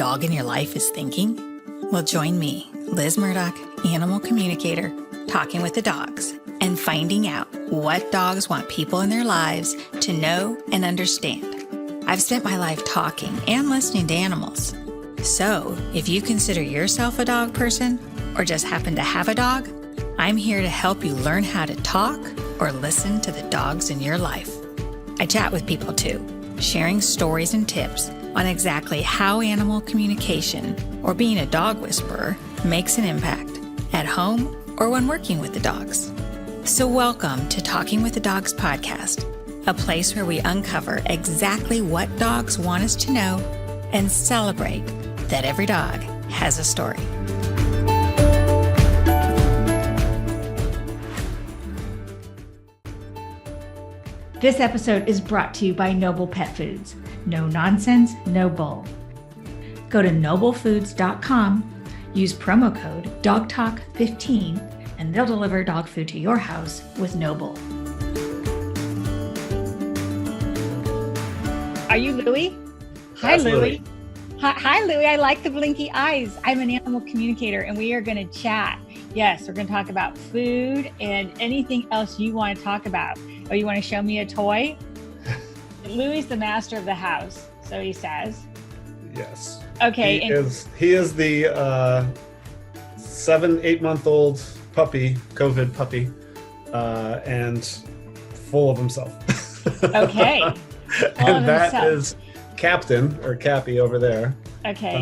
dog in your life is thinking? Well, join me, Liz Murdoch, animal communicator, talking with the dogs and finding out what dogs want people in their lives to know and understand. I've spent my life talking and listening to animals. So if you consider yourself a dog person or just happen to have a dog, I'm here to help you learn how to talk or listen to the dogs in your life. I chat with people too, sharing stories and tips on exactly how animal communication or being a dog whisperer makes an impact at home or when working with the dogs. So welcome to Talking with the Dogs podcast, a place where we uncover exactly what dogs want us to know and celebrate that every dog has a story. This episode is brought to you by Nobl Pet Foods. No nonsense, no bull. Go to noblefoods.com, use promo code DOGTALK15, and they'll deliver dog food to your house with Nobl. Are you Louie? Hi, Louie. Hi, Louie. I like the blinky eyes. I'm an animal communicator, and we are going to chat. Yes, we're going to talk about food and anything else you want to talk about. Oh, you want to show me a toy? Louie's the master of the house, so he says. Yes. Okay. He is the 7-8-month-old puppy, COVID puppy, and full of himself. Okay. And that is Captain, or Cappy over there. Okay.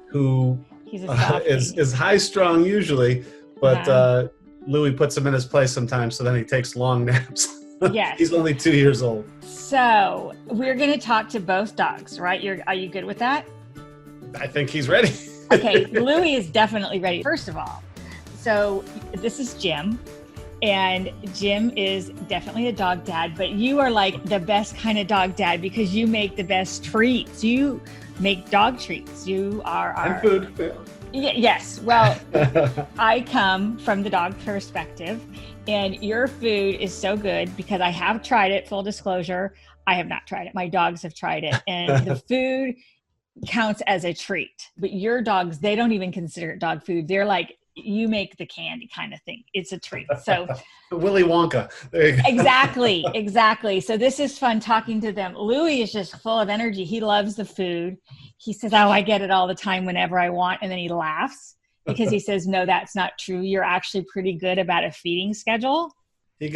Who He's a is high-strung usually, but Louie puts him in his place sometimes, so then he takes long naps. Yes. He's only 2 years old. So we're going to talk to both dogs, right? Are you good with that? I think he's ready. Okay. Louie is definitely ready. First of all, so this is Jim, and Jim is definitely a dog dad, but you are like the best kind of dog dad because you make the best treats. You make dog treats. You are And food. Yes. Well, I come from the dog perspective, and your food is so good because I have tried it. Full disclosure, I have not tried it. My dogs have tried it, and the food counts as a treat. But your dogs, they don't even consider it dog food. They're like, you make the candy kind of thing. It's a treat. So Willy Wonka. There you go. Exactly. So this is fun talking to them. Louie is just full of energy. He loves the food. He says, oh, I get it all the time whenever I want. And then he laughs because he says, no, that's not true. You're actually pretty good about a feeding schedule. They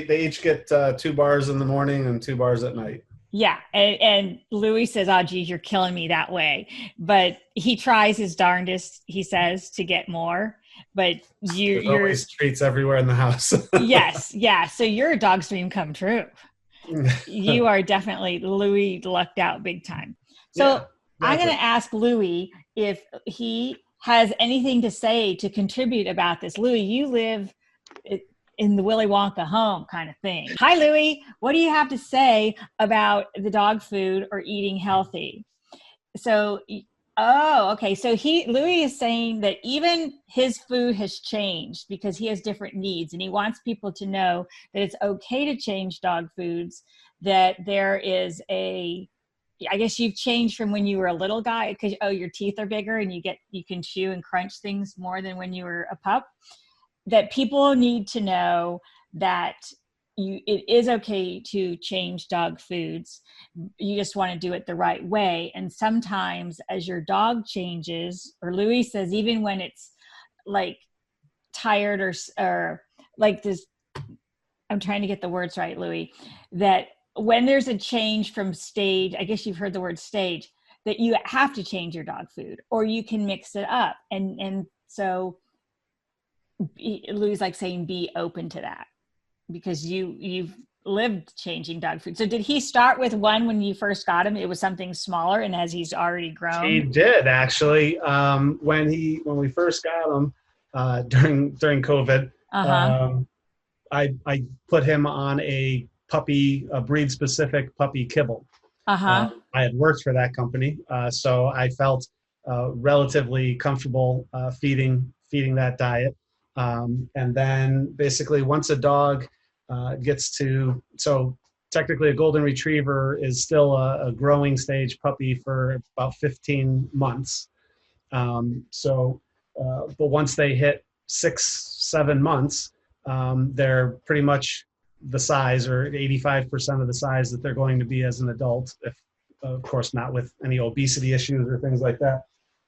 each get 2 bars in the morning and 2 bars at night. Yeah. And Louie says, oh, geez, you're killing me that way. But he tries his darndest, he says, to get more. But There's always treats everywhere in the house. Yes. Yeah. So you're a dog's dream come true. You are definitely, Louie lucked out big time. So yeah, I'm going to ask Louie if he has anything to say to contribute about this. Louie, you live in the Willy Wonka home kind of thing. Hi, Louie. What do you have to say about the dog food or eating healthy? So, okay. So Louie is saying that even his food has changed because he has different needs, and he wants people to know that it's okay to change dog foods, that there is I guess you've changed from when you were a little guy because, your teeth are bigger and you can chew and crunch things more than when you were a pup. That people need to know that it is okay to change dog foods. You just want to do it the right way. And sometimes as your dog changes, or Louie says, even when it's like tired or like this, I'm trying to get the words right, Louie, that when there's a change from stage, I guess you've heard the word stage, that you have to change your dog food or you can mix it up. And so Louie's like saying, be open to that because you've lived changing dog food. So did he start with one when you first got him? It was something smaller, and as he's already grown? He did actually. When we first got him during COVID, I put him on a breed specific puppy kibble. I had worked for that company, so I felt relatively comfortable feeding that diet. And then basically once a dog gets to technically a golden retriever is still a growing stage puppy for about 15 months. But once they hit 6-7 months, they're pretty much the size, or 85% of the size that they're going to be as an adult, if of course not with any obesity issues or things like that.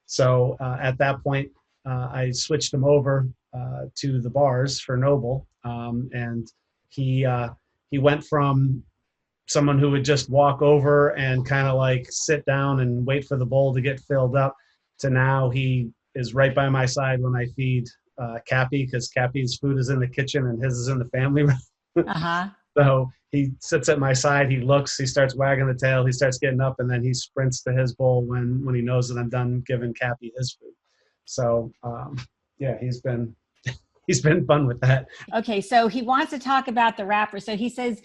So at that point, I switched him over to the bars for Nobl, and he went from someone who would just walk over and kind of like sit down and wait for the bowl to get filled up, to now he is right by my side when I feed Cappy, because Cappy's food is in the kitchen and his is in the family room. Uh-huh. So he sits at my side, he looks, he starts wagging the tail, he starts getting up, and then he sprints to his bowl when he knows that I'm done giving Cappy his food. So yeah, he's been fun with that. Okay, so he wants to talk about the wrapper. So he says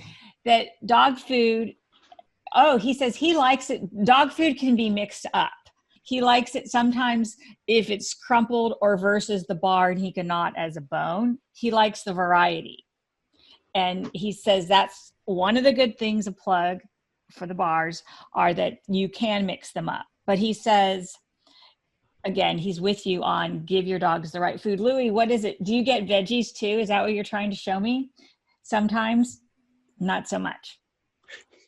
that dog food, he says he likes it. Dog food can be mixed up. He likes it sometimes if it's crumpled or versus the bar and he cannot as a bone. He likes the variety. And he says that's one of the good things, a plug for the bars, are that you can mix them up. But he says, again, he's with you on give your dogs the right food. Louis, what is it? Do you get veggies too? Is that what you're trying to show me? Sometimes, not so much.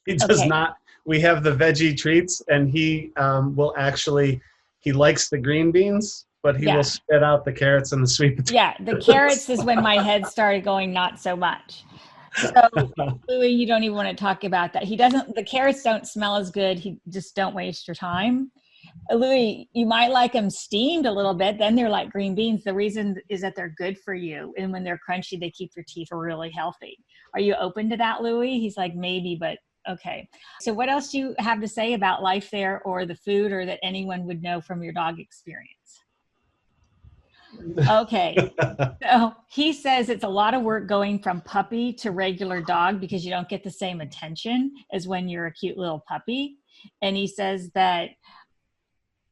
He does not. We have the veggie treats, and he will actually, he likes the green beans, but he will spit out the carrots and the sweet potatoes. Yeah, the carrots is when my head started going not so much. So Louis, you don't even want to talk about that. The carrots don't smell as good. Just don't waste your time. Louis, you might like them steamed a little bit. Then they're like green beans. The reason is that they're good for you. And when they're crunchy, they keep your teeth really healthy. Are you open to that, Louis? He's like, maybe, but okay. So what else do you have to say about life there, or the food, or that anyone would know from your dog experience? Okay. So he says it's a lot of work going from puppy to regular dog because you don't get the same attention as when you're a cute little puppy. And he says that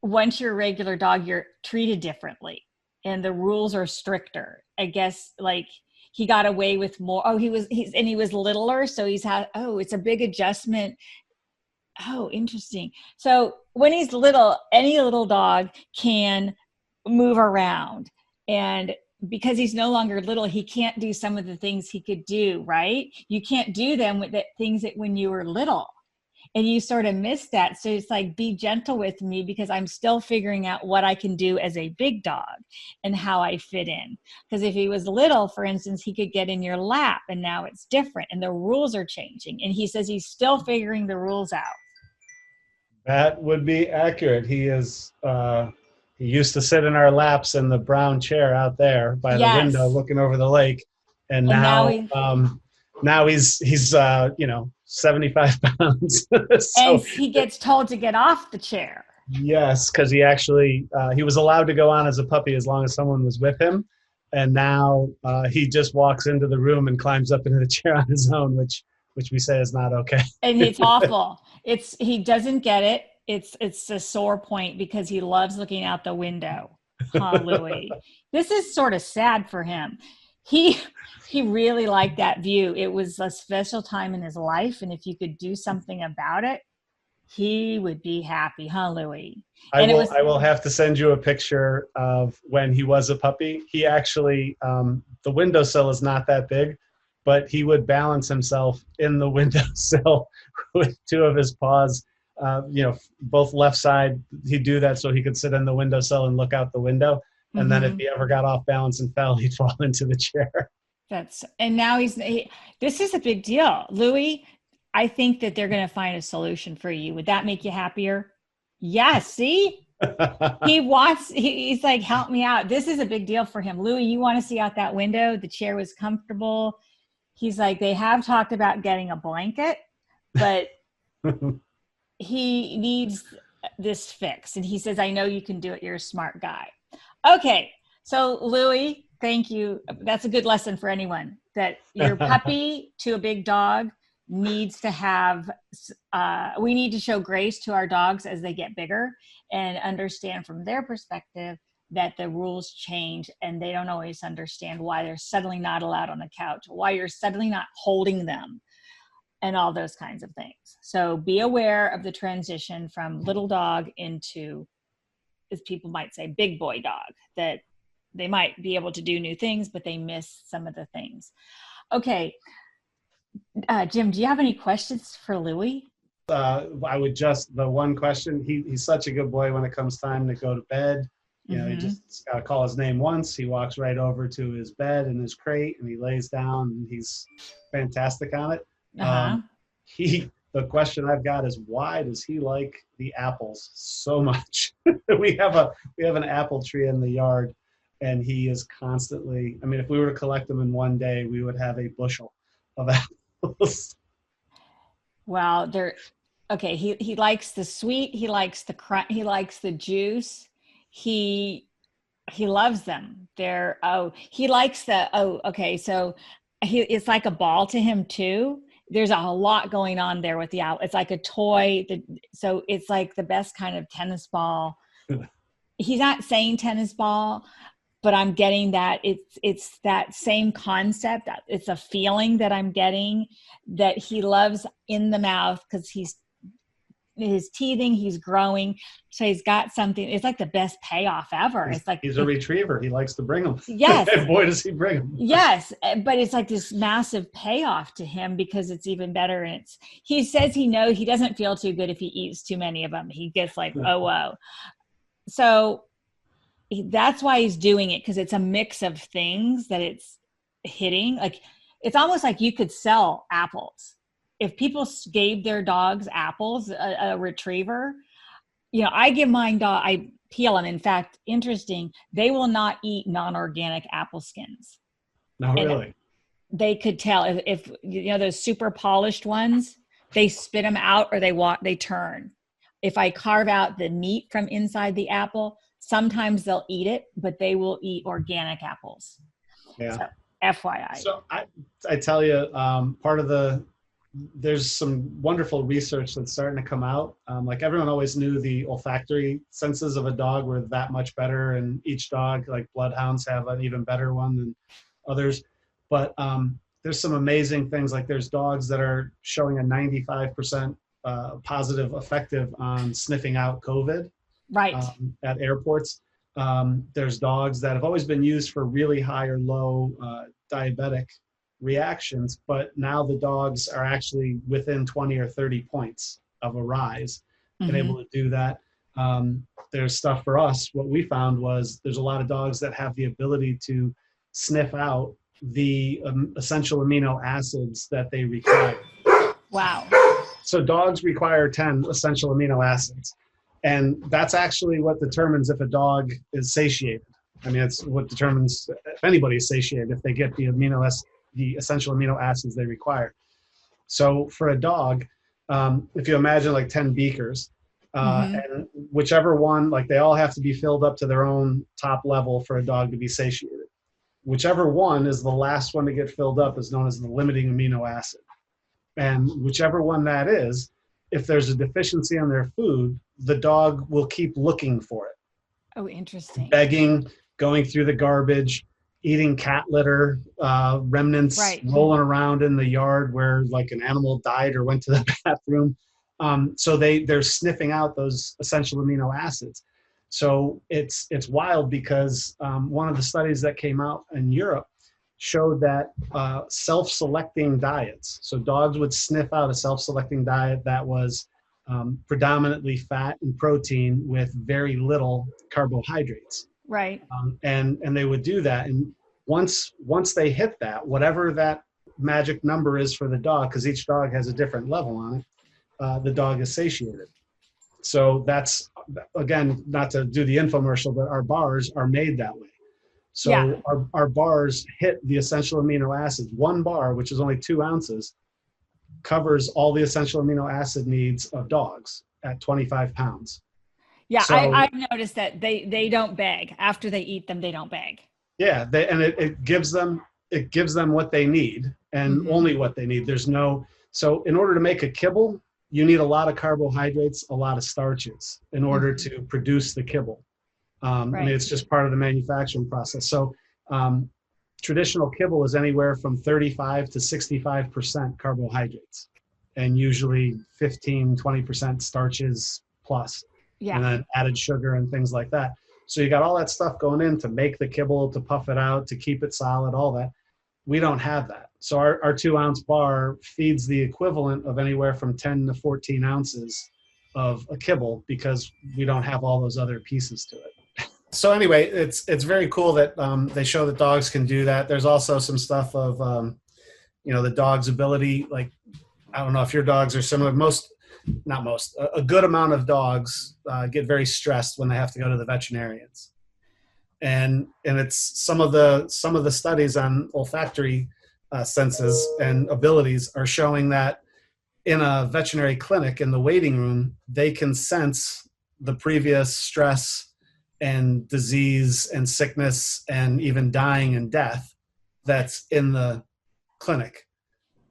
once you're a regular dog, you're treated differently and the rules are stricter. I guess like he got away with more. He was littler. So it's a big adjustment. Oh, interesting. So when he's little, any little dog can move around, and because he's no longer little, he can't do some of the things he could do, right? You can't do them with the things that when you were little, and you sort of miss that. So it's like, be gentle with me because I'm still figuring out what I can do as a big dog and how I fit in. Because if he was little, for instance, he could get in your lap, and now it's different and the rules are changing. And he says he's still figuring the rules out. That would be accurate. He used to sit in our laps in the brown chair out there by the window looking over the lake. And now he's 75 pounds. And he gets told to get off the chair. Yes, because he actually, he was allowed to go on as a puppy as long as someone was with him. And now he just walks into the room and climbs up into the chair on his own, which we say is not okay. And it's awful. He doesn't get it. It's a sore point because he loves looking out the window. Huh, Louis? This is sort of sad for him. He really liked that view. It was a special time in his life, and if you could do something about it, he would be happy, huh, Louis? I will have to send you a picture of when he was a puppy. He actually, the windowsill is not that big, but he would balance himself in the windowsill with two of his paws, both left side. He'd do that so he could sit in the windowsill and look out the window. And then if he ever got off balance and fell, he'd fall into the chair. And now this is a big deal. Louis, I think that they're going to find a solution for you. Would that make you happier? Yes. See, he's like, help me out. This is a big deal for him. Louis, you want to see out that window? The chair was comfortable. He's like, they have talked about getting a blanket, but he needs this fixed. And he says, I know you can do it. You're a smart guy. Okay. So Louis, thank you. That's a good lesson for anyone, that your puppy to a big dog needs to have, we need to show grace to our dogs as they get bigger and understand from their perspective that the rules change and they don't always understand why they're suddenly not allowed on the couch, why you're suddenly not holding them. and all those kinds of things. So be aware of the transition from little dog into, as people might say, big boy dog, that they might be able to do new things, but they miss some of the things. Okay. Jim, do you have any questions for Louie? I would just, the one question, he's such a good boy when it comes time to go to bed. You know, he just got to call his name once. He walks right over to his bed in his crate and he lays down and he's fantastic on it. The question I've got is, why does he like the apples so much? we have an apple tree in the yard and he is constantly, I mean, if we were to collect them in one day, we would have a bushel of apples. Well, okay. He likes the sweet. He likes the he likes the juice. He loves them. He likes okay. So it's like a ball to him too. There's a lot going on there with the apple. It's like a toy. So it's like the best kind of tennis ball. He's not saying tennis ball, but I'm getting that it's that same concept. It's a feeling that I'm getting that he loves in the mouth because he's teething, he's growing. So he's got something. It's like the best payoff ever. It's like he's a retriever. He likes to bring them. Yes. And boy, does he bring them. Yes. But it's like this massive payoff to him because it's even better. And he says he doesn't feel too good if he eats too many of them. He gets like, oh. So that's why he's doing it, because it's a mix of things that it's hitting. Like, it's almost like you could sell apples. If people gave their dogs apples, a retriever, I give mine I peel them. In fact, interesting, they will not eat non-organic apple skins. Not really. They could tell if those super polished ones, they spit them out or they turn. If I carve out the meat from inside the apple, sometimes they'll eat it, but they will eat organic apples. Yeah. So, FYI. So I tell you, there's some wonderful research that's starting to come out. Like, everyone always knew the olfactory senses of a dog were that much better, and each dog, like bloodhounds, have an even better one than others. But there's some amazing things. Like, there's dogs that are showing a 95% positive effective on sniffing out COVID. Right. At airports. There's dogs that have always been used for really high or low diabetic reactions, but now the dogs are actually within 20 or 30 points of a rise and able to do that. There's stuff for us. What we found was there's a lot of dogs that have the ability to sniff out the essential amino acids that they require. Wow. So dogs require 10 essential amino acids. And that's actually what determines if a dog is satiated. I mean, it's what determines if anybody is satiated, if they get the essential amino acids they require. So for a dog, if you imagine like 10 beakers, and whichever one, like, they all have to be filled up to their own top level for a dog to be satiated. Whichever one is the last one to get filled up is known as the limiting amino acid. And whichever one that is, if there's a deficiency in their food, the dog will keep looking for it. Oh, interesting. Begging, going through the garbage, eating cat litter, remnants, rolling around in the yard where like an animal died or went to the bathroom. So they're sniffing out those essential amino acids. So it's wild because one of the studies that came out in Europe showed that self-selecting diets, so dogs would sniff out a self-selecting diet that was predominantly fat and protein with very little carbohydrates. Right. And they would do that. And once they hit that, whatever that magic number is for the dog, because each dog has a different level on it, the dog is satiated. So that's, again, not to do the infomercial, but our bars are made that way. So our bars hit the essential amino acids. One bar, which is only 2 ounces, covers all the essential amino acid needs of dogs at 25 pounds. Yeah, so, I've noticed that they don't beg. After they eat them, they don't beg. Yeah, it gives them what they need and only what they need. So in order to make a kibble, you need a lot of carbohydrates, a lot of starches in order to produce the kibble. I mean, it's just part of the manufacturing process. So traditional kibble is anywhere from 35 to 65% carbohydrates. and usually 15-20% starches plus, and then added sugar and things like that. So you got all that stuff going in to make the kibble, to puff it out, to keep it solid, all that. We don't have that. So our 2-ounce bar feeds the equivalent of anywhere from 10 to 14 ounces of a kibble, because we don't have all those other pieces to it. So anyway, it's very cool that they show that dogs can do that. There's also some stuff of, the dog's ability. Like, I don't know if your dogs are similar. A good amount of dogs get very stressed when they have to go to the veterinarians. And it's some of the studies on olfactory senses and abilities are showing that in a veterinary clinic, in the waiting room, they can sense the previous stress and disease and sickness and even dying and death that's in the clinic,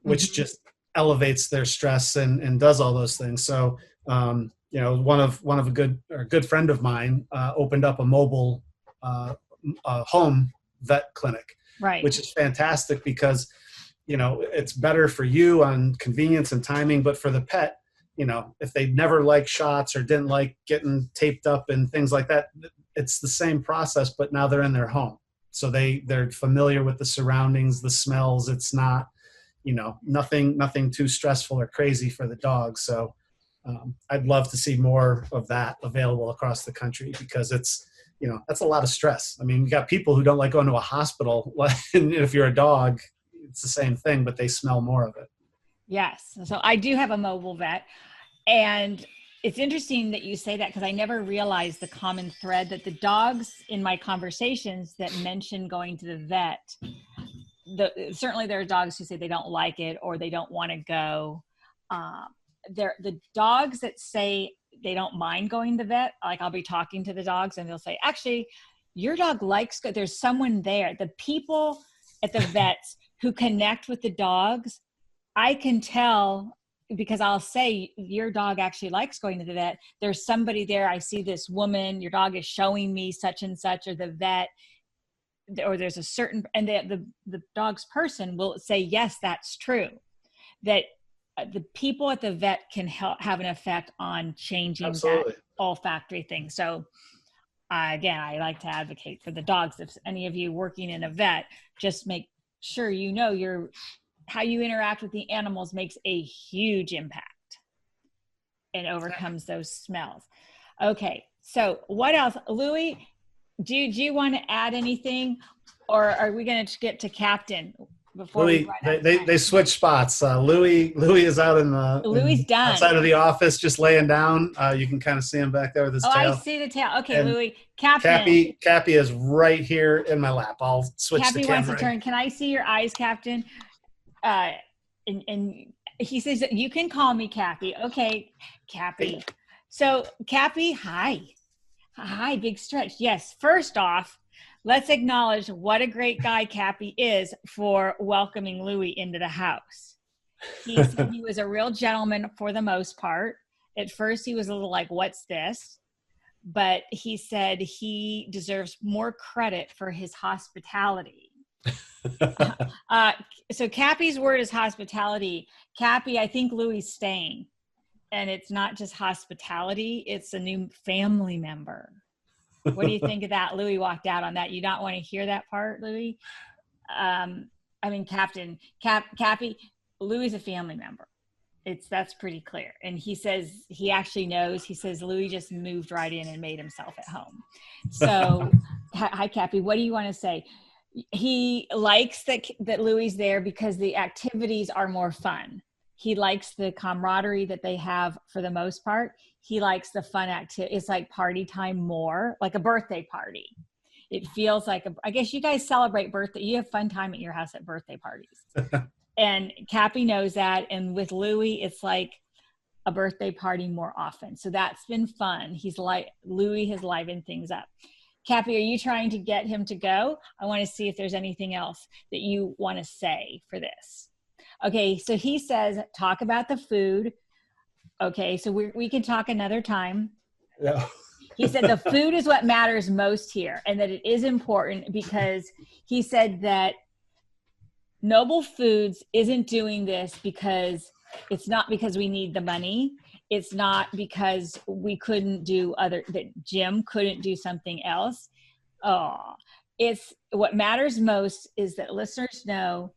which just elevates their stress and does all those things. So, one of a good friend of mine opened up a mobile home vet clinic, right? Which is fantastic because, it's better for you on convenience and timing, but for the pet, if they never liked shots or didn't like getting taped up and things like that, it's the same process, but now they're in their home. So they're familiar with the surroundings, the smells. It's not, nothing too stressful or crazy for the dog. So I'd love to see more of that available across the country, because it's, that's a lot of stress. I mean, you got people who don't like going to a hospital. And if you're a dog, it's the same thing, but they smell more of it. Yes. So I do have a mobile vet, and it's interesting that you say that, because I never realized the common thread that the dogs in my conversations that mention going to the vet, certainly there are dogs who say they don't like it or they don't want to go. The dogs that say they don't mind going to the vet, like I'll be talking to the dogs and they'll say, actually, your dog likes go. There's someone there. The people at the vets who connect with the dogs, I can tell, because I'll say, your dog actually likes going to the vet. There's somebody there. I see this woman, your dog is showing me such and such, or the vet, or there's a certain, and the dog's person will say, yes, that's true. That the people at the vet can have an effect on changing that olfactory thing. So again, I like to advocate for the dogs. If any of you working in a vet, just make sure how you interact with the animals makes a huge impact and overcomes those smells. Okay, so what else? Louie, do you want to add anything, or are we going to get to Captain before Louie? They switch spots. Louie is out Louie's done outside of the office, just laying down. You can kind of see him back there with his tail. I see the tail. Okay, and Louie. Captain. Cappy is right here in my lap. I'll switch the camera. Cappy wants to turn. Can I see your eyes, Captain? And he says that you can call me Cappy. Okay, Cappy. So Cappy, hi, big stretch. Yes. First off, let's acknowledge what a great guy Cappy is for welcoming Louie into the house. He said he was a real gentleman for the most part. At first, he was a little like, what's this? But he said he deserves more credit for his hospitality. So Cappy's word is hospitality. Cappy, I think Louie's staying. And it's not just hospitality, it's a new family member. What do you think of that? Louie walked out on that. You don't want to hear that part, Louie? Captain, Cappy, Louie's a family member. That's pretty clear. And he says, he actually knows, he says, Louie just moved right in and made himself at home. So, hi, Cappy, what do you want to say? He likes that Louie's there because the activities are more fun. He likes the camaraderie that they have for the most part. He likes the fun activity. It's like party time more, like a birthday party. It feels like, I guess you guys celebrate birthday. You have fun time at your house at birthday parties. And Cappy knows that. And with Louie, it's like a birthday party more often. So that's been fun. Louie has livened things up. Cappy, are you trying to get him to go? I want to see if there's anything else that you want to say for this. Okay, so he says, talk about the food. Okay, so we can talk another time. Yeah. He said the food is what matters most here, and that it is important because he said that Nobl Foods isn't doing this because It's not because we need the money. It's not because we couldn't do that Jim couldn't do something else. Oh, it's what matters most is that listeners know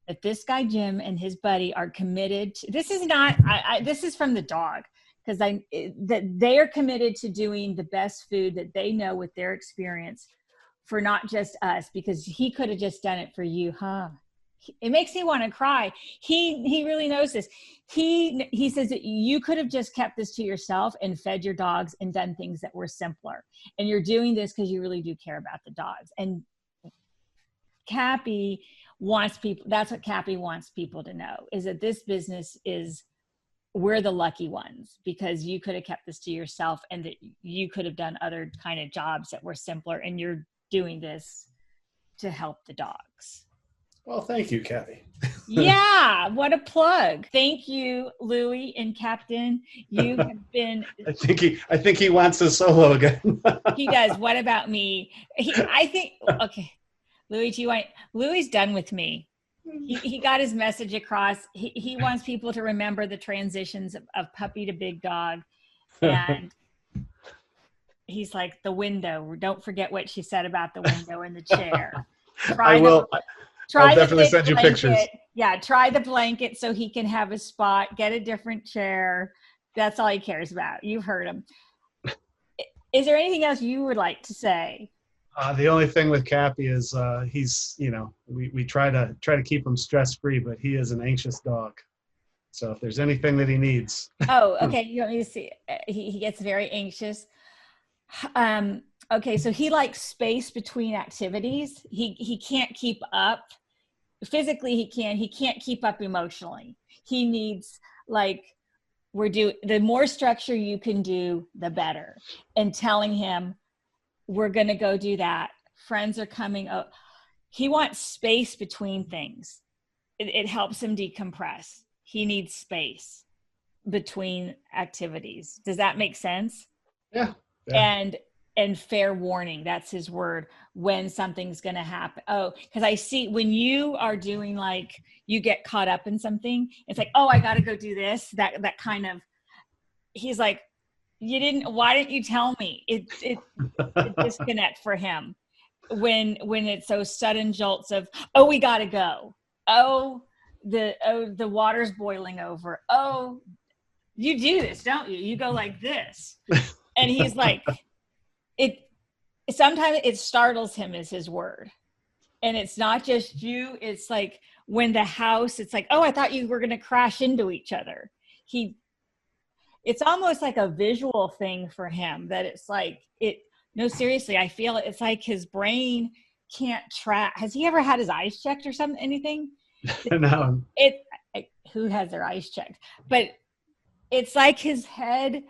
that this guy, Jim, and his buddy are committed to, this is not, this is from the dog, because that they are committed to doing the best food that they know with their experience for not just us, because he could have just done it for you, huh? It makes me want to cry. He really knows this. He says that you could have just kept this to yourself and fed your dogs and done things that were simpler. And you're doing this because you really do care about the dogs. And Cappy wants people, that's what Cappy wants people to know, is that this business is, we're the lucky ones, because you could have kept this to yourself and that you could have done other kind of jobs that were simpler, and you're doing this to help the dogs. Well, thank you, Kathy. Yeah, what a plug. Thank you, Louie and Captain. You have been... I think he wants a solo again. He does. What about me? Okay. Louie, Louie's done with me. He got his message across. He wants people to remember the transitions of puppy to big dog. And he's like, the window. Don't forget what she said about the window and the chair. I'll definitely send you pictures. Yeah, try the blanket so he can have a spot. Get a different chair. That's all he cares about. You've heard him. Is there anything else you would like to say? The only thing with Cappy is he's, we try to keep him stress-free, but he is an anxious dog. So if there's anything that he needs. Oh, okay. You want me to see? He gets very anxious. Okay, so he likes space between activities. He can't keep up. Physically, he can't keep up emotionally. He needs, like, the more structure you can do, the better. And telling him, we're going to go do that. Friends are coming up. He wants space between things. It helps him decompress. He needs space between activities. Does that make sense? Yeah. And fair warning, that's his word, when something's going to happen. Oh, because I see when you are doing, like, you get caught up in something, it's like, oh, I got to go do this. That kind of, he's like, why didn't you tell me? It disconnect for him when it's those sudden jolts of, oh, we got to go. Oh, the water's boiling over. Oh, you do this, don't you? You go like this. And he's like, sometimes it startles him, is his word. And it's not just you. It's like when the house, it's like, oh, I thought you were going to crash into each other. It's almost like a visual thing for him, that it's like, no, seriously, I feel it's like his brain can't track. Has he ever had his eyes checked or something, anything? No. Who has their eyes checked? But it's like his head,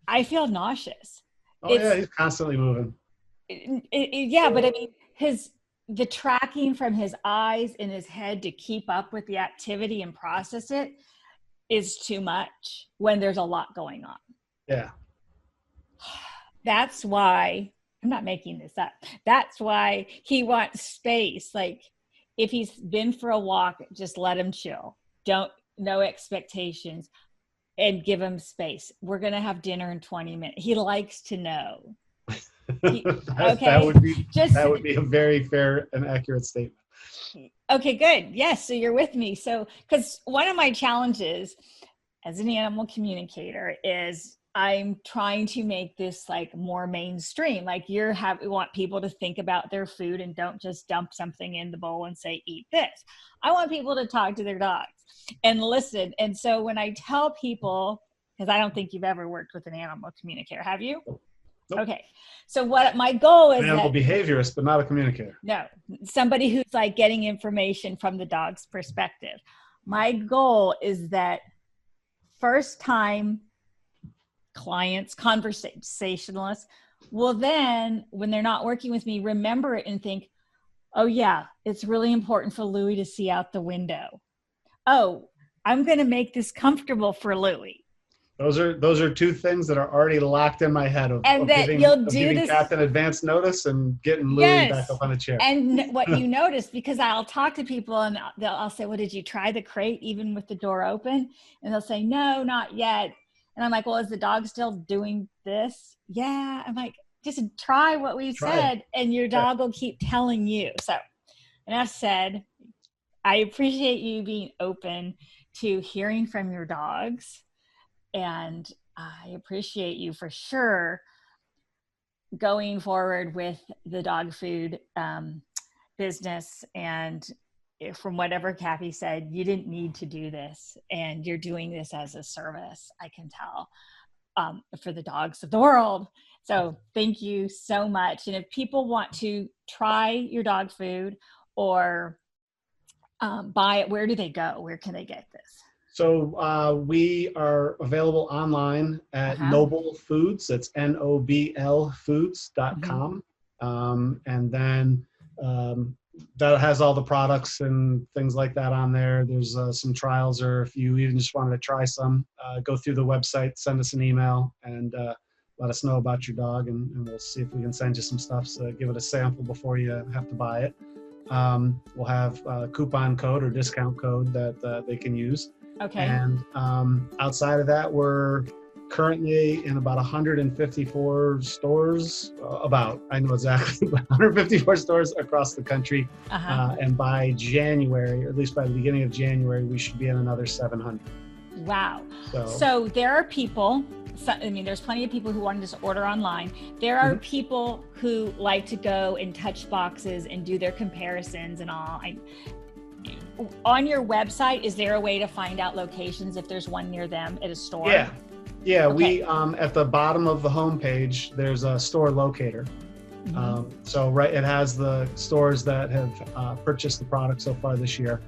I feel nauseous. Yeah, he's constantly moving. Yeah, but I mean, the tracking from his eyes and his head to keep up with the activity and process it is too much when there's a lot going on. Yeah. That's why, I'm not making this up. That's why he wants space. Like, if he's been for a walk, just let him chill. No expectations. And give him space. We're going to have dinner in 20 minutes. He likes to know. Okay. That would be a very fair and accurate statement. Okay, good. Yes. So you're with me. So, because one of my challenges as an animal communicator is I'm trying to make this, like, more mainstream. Like, we want people to think about their food and don't just dump something in the bowl and say, eat this. I want people to talk to their dogs and listen. And so when I tell people, because I don't think you've ever worked with an animal communicator, have you? Nope. Okay. So what my goal is, an animal behaviorist, but not a communicator. No, somebody who's, like, getting information from the dog's perspective. My goal is that first time clients, conversationalists, will then, when they're not working with me, remember it and think, oh yeah, it's really important for Louie to see out the window. Oh, I'm going to make this comfortable for Louie. Those are two things that are already locked in my head of giving Captain advance notice and getting Louie back up on the chair. And what you notice, because I'll talk to people and I'll say, well, did you try the crate even with the door open? And they'll say, no, not yet. And I'm like, well, is the dog still doing this? Yeah. I'm like, just try what we said and your dog will keep telling you. So enough said. I appreciate you being open to hearing from your dogs. And I appreciate you for sure going forward with the dog food business. And from whatever Kathy said, you didn't need to do this. And you're doing this as a service, I can tell, for the dogs of the world. So thank you so much. And if people want to try your dog food or buy it, where do they go? Where can they get this? So we are available online at Nobl Foods. That's Nobl Foods.com. And then that has all the products and things like that on there. There's some trials, or if you even just wanted to try some, go through the website, send us an email, and let us know about your dog, and we'll see if we can send you some stuff. So give it a sample before you have to buy it. We'll have a coupon code or discount code that they can use. Okay. And outside of that, we're currently in about 154 stores, I know exactly, 154 stores across the country. And by January, or at least by the beginning of January, we should be in another 700. Wow. So there are people, there's plenty of people who want to just order online. There are people who like to go and touch boxes and do their comparisons and all. On your website, is there a way to find out locations if there's one near them at a store? Yeah. Okay. We at the bottom of the homepage, there's a store locator. So it has the stores that have purchased the product so far this year.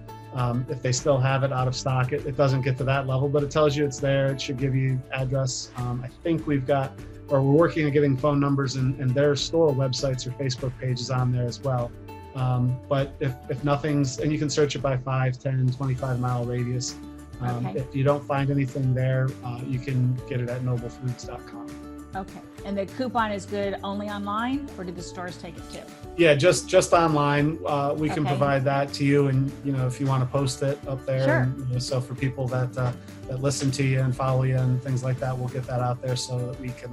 If they still have it out of stock, it doesn't get to that level, but it tells you it's there. It should give you address. I think we're working on getting phone numbers and their store websites or Facebook pages on there as well. But if nothing's, and you can search it by 5, 10, 25 mile radius. If you don't find anything there, you can get it at noblfoods.com. Okay. And the coupon is good only online, or do the stores take it too? Yeah, just online. We can provide that to you, and if you want to post it up there. Sure. And, so for people that listen to you and follow you and things like that, we'll get that out there so that we can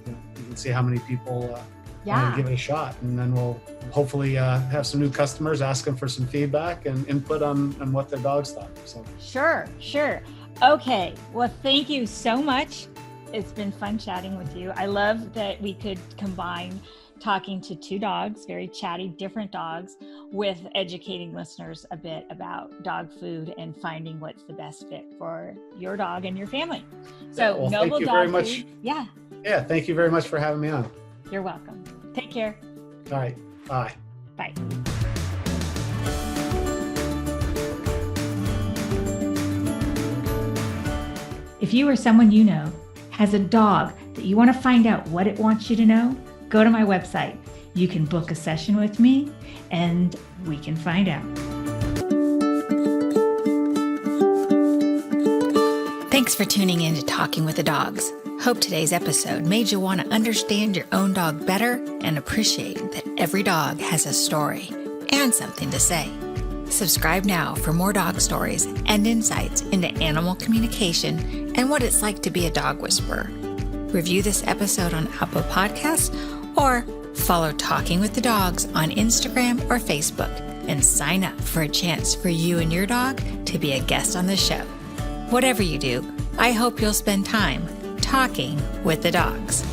you can see how many people want to give it a shot, and then we'll hopefully have some new customers, ask them for some feedback and input on what their dogs thought. So Sure. Okay. Well, thank you so much. It's been fun chatting with you. I love that we could combine talking to two dogs, very chatty, different dogs, with educating listeners a bit about dog food and finding what's the best fit for your dog and your family. So Nobl Dog Food. Yeah. Thank you very much for having me on. You're welcome. Take care. All right. Bye. Bye. If you or someone you know has a dog that you want to find out what it wants you to know, go to my website. You can book a session with me and we can find out. Thanks for tuning in to Talking with the Dogs. Hope today's episode made you want to understand your own dog better and appreciate that every dog has a story and something to say. Subscribe now for more dog stories and insights into animal communication and what it's like to be a dog whisperer. Review this episode on Apple Podcasts or follow Talking with the Dogs on Instagram or Facebook and sign up for a chance for you and your dog to be a guest on the show. Whatever you do, I hope you'll spend time talking with the dogs.